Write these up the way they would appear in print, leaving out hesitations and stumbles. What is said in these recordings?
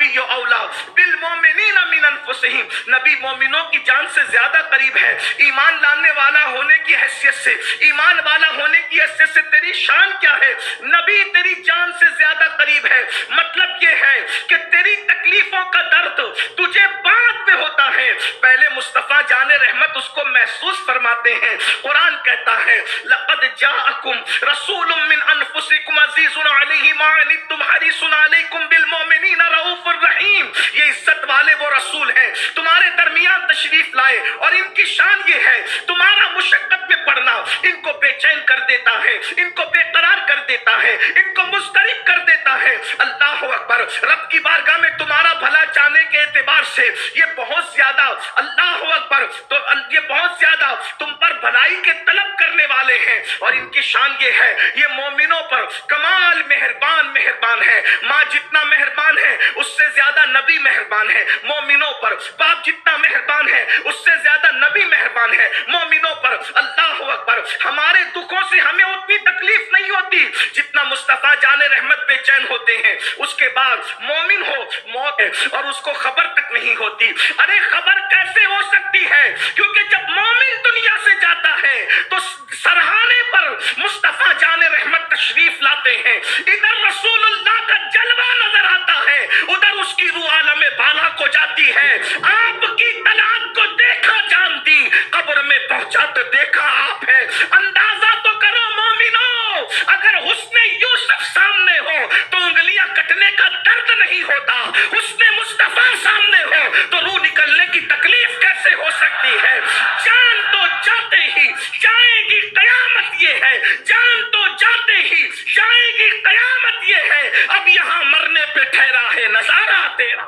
النبی اولا بالمؤمنین من انفسہم، نبی مومنوں کی جان سے زیادہ قریب ہے۔ ایمان لانے والا ہونے کی حیثیت سے، ایمان والا ہونے کی حیثیت سے تیری شان کیا ہے؟ نبی تیری جان سے زیادہ قریب ہے۔ مطلب یہ ہے کہ تیری تکلیفوں کا درد تجھے بعد میں ہوتا ہے، پہلے مصطفیٰ جان رحمت اس کو محسوس فرماتے ہیں۔ قرآن کہتا ہے لقد جاءکم رسول من انفسکم عزیز علیہ ما عنتم حریص علیکم بالمؤمنین رؤوف الرحیم، یہ عزت والے وہ رسول ہیں تمہارے درمیان تشریف لائے، اور ان کی شان یہ ہے تمہارا مشقت میں پڑنا ان کو بے چین کر دیتا ہے، ان کو بے قرار کر دیتا ہے، ان کو مضطرب کر دیتا ہے۔ اللہ اکبر، رب کی بارگاہ میں تمہارا بھلا چاہنے کے اعتبار سے یہ بہت زیادہ، اللہ اکبر، تو یہ بہت زیادہ تم پر بھلائی کے طلب کرنے والے ہیں، اور ان کی شان یہ ہے یہ مومنوں پر کمال مہربان ہے۔ ماں جتنا مہربان ہے اس سے زیادہ نبی مہربان ہے مومنوں پر، باپ جتنا مہربان ہے اس سے زیادہ نبی مہربان ہے مومنوں پر۔ اللہ اکبر، ہمارے دکھوں سے ہمیں اتنی تکلیف نہیں ہوتی جتنا مصطفیٰ جان رحمت بے چین ہوتے ہیں۔ اس کے بعد مومن ہو موت ہے اور اس کو خبر تک نہیں ہوتی۔ ارے خبر کیسے ہو سکتی ہے؟ کیونکہ جب مومن دنیا سے جاتا ہے تو سرہانے پر مصطفیٰ جان رحمت تشریف لاتے ہیں، ادھر رسول اللہ کا جلوہ نظر آتا ہے، ادھر اس کی روح عالم بالا کو جاتی ہے۔ آپ کی طلعت کو دیکھا جانتی، قبر میں پہنچا تو دیکھا آپ ہے۔ اندازہ تو کرو مومنو، اگر حسن یوسف سامنے ہو تو انگلیاں کٹنے کا درد نہیں ہوتا، حسن مصطفیٰ سامنے ہو تو روح نکلنے کی تکلیف کیسے ہو سکتی ہے؟ جان تو جاتے ہی جائے گی قیامت، یہ ہے جان تو جاتے ہی جائے گی قیامت، یہ ہے اب یہاں مرنے پہ ٹھہرا ہے نظارہ تیرا۔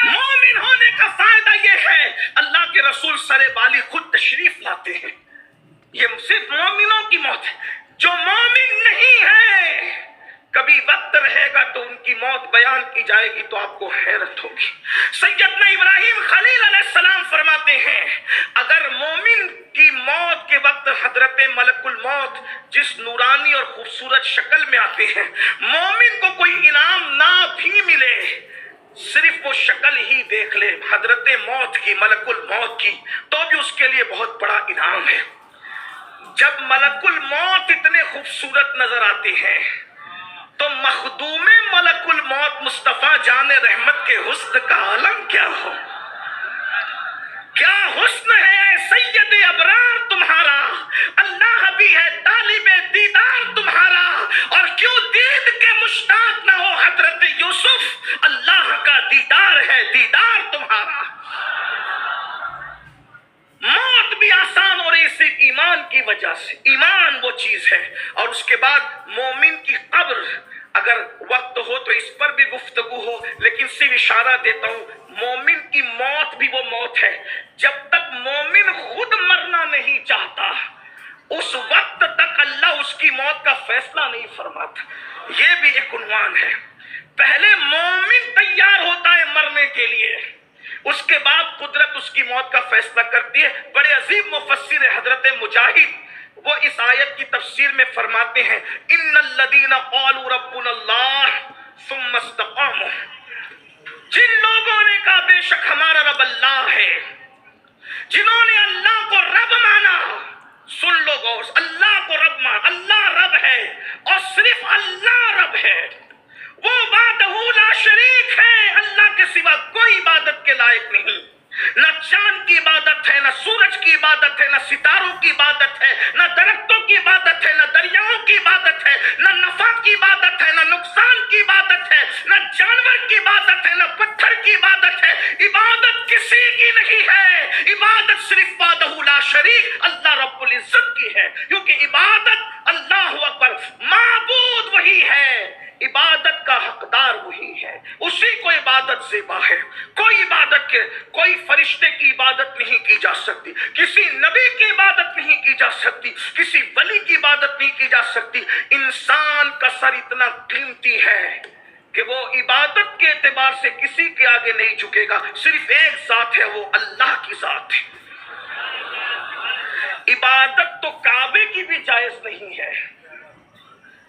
مومن ہونے کا فائدہ یہ ہے اللہ کے رسول سر بالی خود تشریف لاتے ہیں۔ یہ صرف مومنوں کی موت ہے، جو مومن نہیں ہے کبھی وقت رہے گا تو ان کی موت بیان کی جائے گی تو آپ کو حیرت ہوگی۔ سیدنا ابراہیم خلیل علیہ السلام فرماتے ہیں اگر مومن کی موت کے وقت حضرت ملک الموت جس نورانی اور خوبصورت شکل میں آتے ہیں، مومن کو کوئی انعام نہ بھی ملے، صرف وہ شکل ہی دیکھ لے حضرت موت کی، ملک الموت کی، تو بھی اس کے لیے بہت بڑا انعام ہے۔ جب ملک الموت اتنے خوبصورت نظر آتے ہیں تو مخدوم ملک الموت مصطفیٰ جان رحمت کے حسن کا عالم کیا ہو؟ کیا حسن ہے سید ابرار تمہارا، اللہ بھی ہے طالب دیدار تمہارا، اور کیوں دید کے مشتاق نہ ہو حضرت یوسف، اللہ کا دیدار ہے دیدار تمہارا۔ موت بھی آسان ہو رہی صرف ایمان کی وجہ سے، ایمان وہ چیز ہے۔ اور اس کے بعد مومن کی قبر، اگر وقت ہو تو اس پر بھی گفتگو ہو، لیکن صرف اشارہ دیتا ہوں، مومن کی موت بھی وہ موت ہے جب تک مومن خود مرنا نہیں چاہتا اس وقت تک اللہ اس کی موت کا فیصلہ نہیں فرماتا۔ یہ بھی ایک عنوان ہے، پہلے مومن تیار ہوتا ہے مرنے کے لیے، اس کے بعد قدرت اس کی موت کا فیصلہ کرتی ہے۔ بڑے عظیم مفسر حضرت مجاہد وہ اس آیت کی تفسیر میں فرماتے ہیں ان الذین قالوا ربنا اللہ ثم استقاموا، جن لوگوں نے کہا بے شک ہمارا رب اللہ ہے، جنہوں نے اللہ کو رب مانا، سن لو غور، اللہ کو رب مان، اللہ رب ہے اور صرف اللہ رب ہے، وہ وحدہ لا شریک ہے، اللہ کے سوا کوئی عبادت کے لائق نہیں، نہ چاند کی عبادت ہے، نہ سورج کی عبادت ہے، نہ ستاروں کی عبادت ہے، نہ درختوں کی عبادت ہے، نہ دریاؤں کی عبادت ہے، نہ نفع کی عبادت ہے، نہ نقصان کی عبادت ہے، نہ جانور کی عبادت ہے، نہ پتھر کی عبادت ہے، عبادت کسی کی نہیں ہے، عبادت صرف وحدہ لا شریک اللہ رب العزت کی ہے، کیونکہ عبادت اللہ اکبر معبود وہی ہے، عبادت کا حقدار وہی ہے، اسی کو عبادت زیبا ہے۔ کوئی فرشتے کی عبادت نہیں کی جا سکتی، کسی نبی کی عبادت نہیں کی جا سکتی، کسی ولی کی عبادت نہیں کی جا سکتی۔ انسان کا سر اتنا قیمتی ہے کہ وہ عبادت کے اعتبار سے کسی کے آگے نہیں جھکے گا، صرف ایک ذات ہے، وہ اللہ کی ذات ہے۔ عبادت تو کعبے کی بھی جائز نہیں ہے.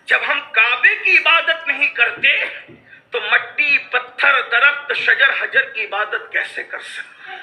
جب ہم کعبے کی عبادت نہیں کرتے تو مٹی، پتھر، درخت، شجر، حجر کی عبادت کیسے کر سکتے؟